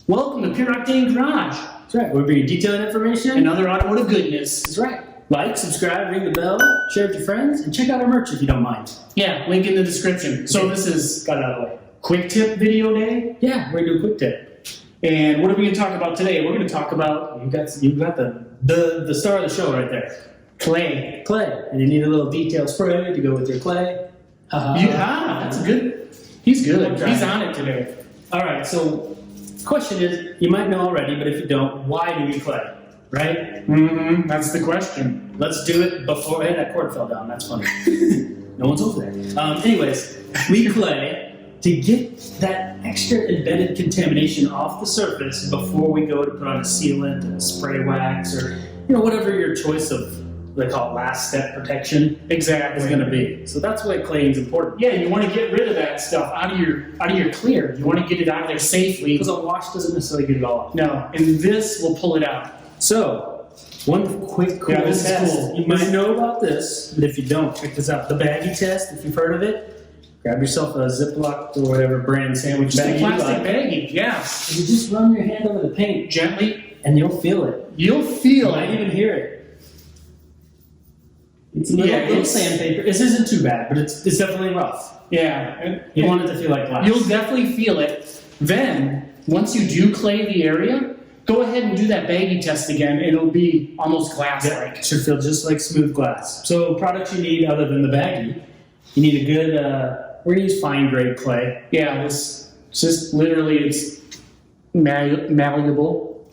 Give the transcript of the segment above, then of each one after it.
Welcome to Pure Octane Garage. That's right. We're bringing detailed information and other automotive goodness. That's right. Like, subscribe, ring the bell, share it with your friends, and check out our merch if you don't mind. Yeah, link in the description. So this is got it out of the way. quick tip video day. Yeah, we're gonna do a quick tip. And what are we gonna talk about today? We're gonna talk about You got the star of the show right there. clay. Clay. And you need a little detail spray to go with your clay. That's good. He's good. Okay. He's on it today. All right. So, question is, you might know already, but if you don't, why do we clay? Right? Mm-hmm. That's the question. Let's do it before. Hey, that cord fell down. That's funny. No one's over there. Anyways, we clay to get that extra embedded contamination off the surface before we go to put on a sealant and a spray wax or whatever your choice of they call it last step protection Exactly. is going to be. So that's why claying is important. Yeah, you want to get rid of that stuff out of your clear. You want to get it out of there safely. Because a wash doesn't necessarily get it all off. No, and this will pull it out. So, one quick cool this is test. cool. You might know about this, but if you don't, check this out. The baggie test, if you've heard of it, grab yourself a Ziploc or whatever brand sandwich Just a baggie you plastic like. baggie, yeah. And you just run your hand over the paint Gently. and you'll feel it. You'll You feel might it. even hear it. It's a little sandpaper. This isn't too bad, but it's definitely rough. Yeah. You want it to feel like glass. You'll definitely feel it. Then, once you do clay the area, go ahead and do that baggie test again. It'll be almost glass-like. It should feel just like smooth glass. So products you need other than the baggie, you need a good, we're going to use fine grade clay. Yeah, it's just literally, it's malleable.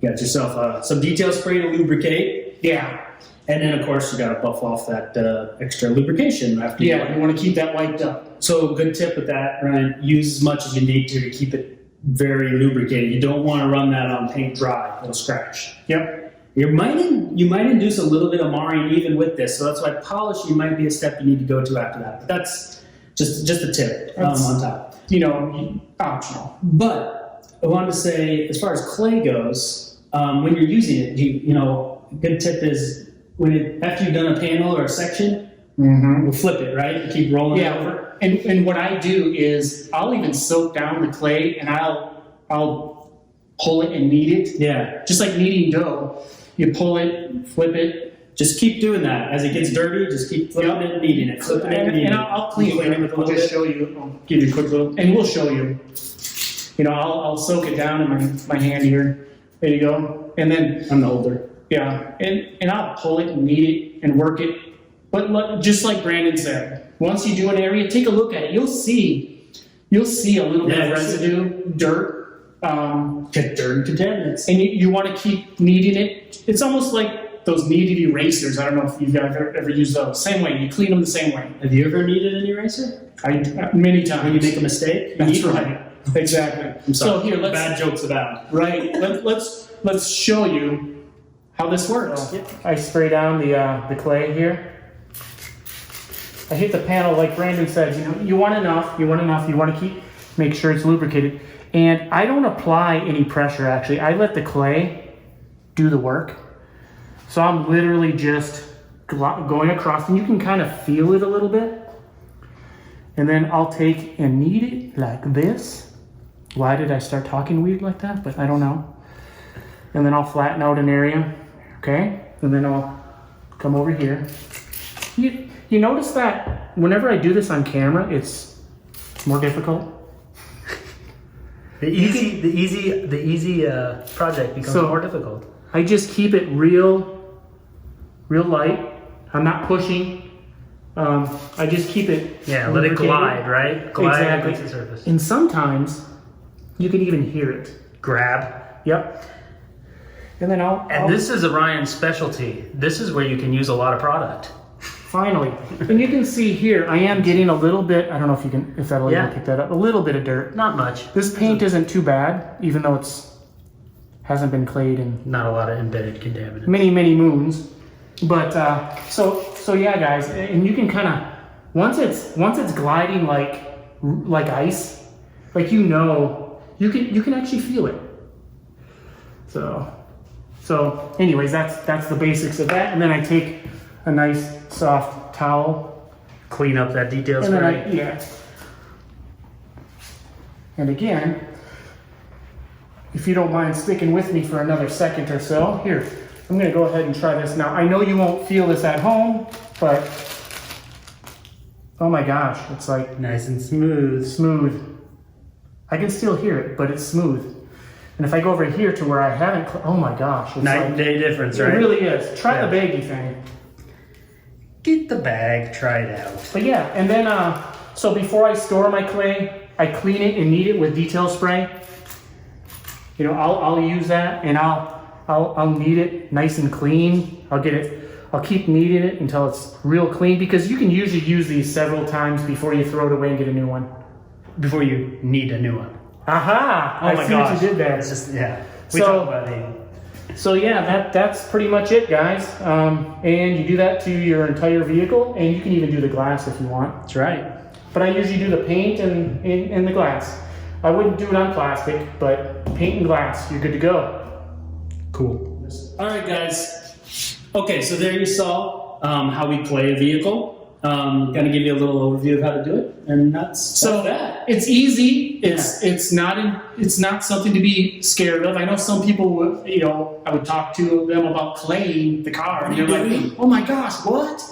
You got yourself some detail spray to lubricate. Yeah. And then, of course, you got to buff off that extra lubrication after you Yeah, you want to keep that wiped up. So, good tip with that, Ryan. Use as much as you need to keep it very lubricated. You don't want to run that on paint dry; it'll scratch. Yep. You might induce a little bit of marring even with this, so that's why polishing might be a step you need to go to after that. But that's just a tip on top. Optional. But I wanted to say, as far as clay goes, when you're using it, a good tip is after you've done a panel or a section, we'll flip it, right? You keep rolling it over. And what I do is I'll even soak down the clay and I'll pull it and knead it. Yeah. Just like kneading dough. You pull it, flip it. Just keep doing that. As it gets dirty, just keep flipping it and kneading it. Flipping it and kneading it. And I'll clean it with a little bit. bit. Show you. I'll give you a quick little, and we'll show you. I'll soak it down in my hand here. There you go. And then I'm the holder. yeah, and I'll pull it and knead it and work it. But just like Brandon said, once you do an area, take a look at it. You'll see a little bit of residue, dirt. Get dirt and contaminants. And you want to keep kneading it. It's almost like those kneaded erasers. I don't know if you've ever used those. Same way, you clean them the same way. Have you ever needed an eraser? Many times. When you make a mistake? That's right. Exactly. I'm sorry. So here, bad jokes abound. Right. Let's show you how this works. I spray down the clay here. I hit the panel like Brandon said. You want enough. You want to make sure it's lubricated. And I don't apply any pressure actually. I let the clay do the work. So I'm literally just going across, and you can kind of feel it a little bit. And then I'll take and knead it like this. Why did I start talking weird like that? But I don't know. And then I'll flatten out an area. Okay, and then I'll come over here. You notice that whenever I do this on camera, it's more difficult. The easy project becomes more difficult. I just keep it real light. I'm not pushing. I just keep it. Yeah, let it glide, right? Glide Exactly. against the surface. And sometimes you can even hear it. Grab. Yep. And then I'll This is Orion's specialty. This is where you can use a lot of product. finally. And you can see here, I am getting a little bit. I don't know if that'll even pick that up. A little bit of dirt. Not much. This paint isn't too bad, even though hasn't been clayed in Not a lot of embedded contaminants. many moons. But so yeah, guys, and you can kind of once it's gliding like ice, like you can actually feel it. So anyways, that's the basics of that, and then I take a nice soft towel, Clean up that detail and then spray. and again, if you don't mind sticking with me for another second or so. Here, I'm gonna go ahead and try this now. I know you won't feel this at home, but oh my gosh, it's like Nice and smooth. smooth. I can still hear it, but it's smooth. And if I go over here to where I haven't, oh my gosh, it's Night like, and day difference, it right? really is. Try Yeah. the baggy thing. Get the bag, try it out. But yeah, and then, so before I store my clay, I clean it and knead it with detail spray. You know, I'll use that and I'll knead it nice and clean. I'll keep kneading it until it's real clean, because you can usually use these several times before you throw it away and get a new one. Before you need a new one. Aha! Oh I my see gosh. what you did there. It's just, yeah. We So- talk about it. So yeah, that's pretty much it, guys. And you do that to your entire vehicle, and you can even do the glass if you want. That's right. But I usually do the paint and the glass. I wouldn't do it on plastic, but paint and glass, you're good to go. Cool. All right, guys. Okay, so there you saw how we play a vehicle. Gonna give you a little overview of how to do it, and that's that. It's easy. It's not something to be scared of. I know some people would, you know, I would talk to them about claying the car, and they're like, "Oh my gosh, what?"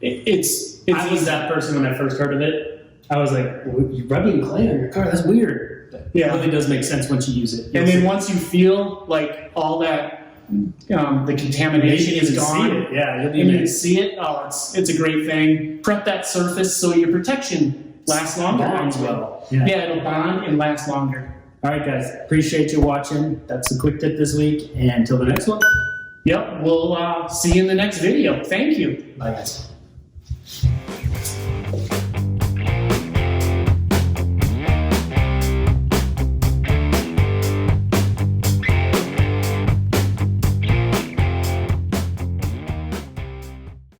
It's I was that person when I first heard of it. I was like, well, "You're rubbing clay on your car? That's weird." Yeah. It really does make sense once you use it. And then once you feel like all that, the contamination is gone, See it. Yeah, you'll be and you can amazed. see it, oh, it's a great thing. Prep that surface so your protection lasts longer. Bonds well. Yeah, it'll bond and last longer. All right, guys. Appreciate you watching. That's a quick tip this week, and until the next one. Yep, we'll see you in the next video. Thank you. Bye, guys.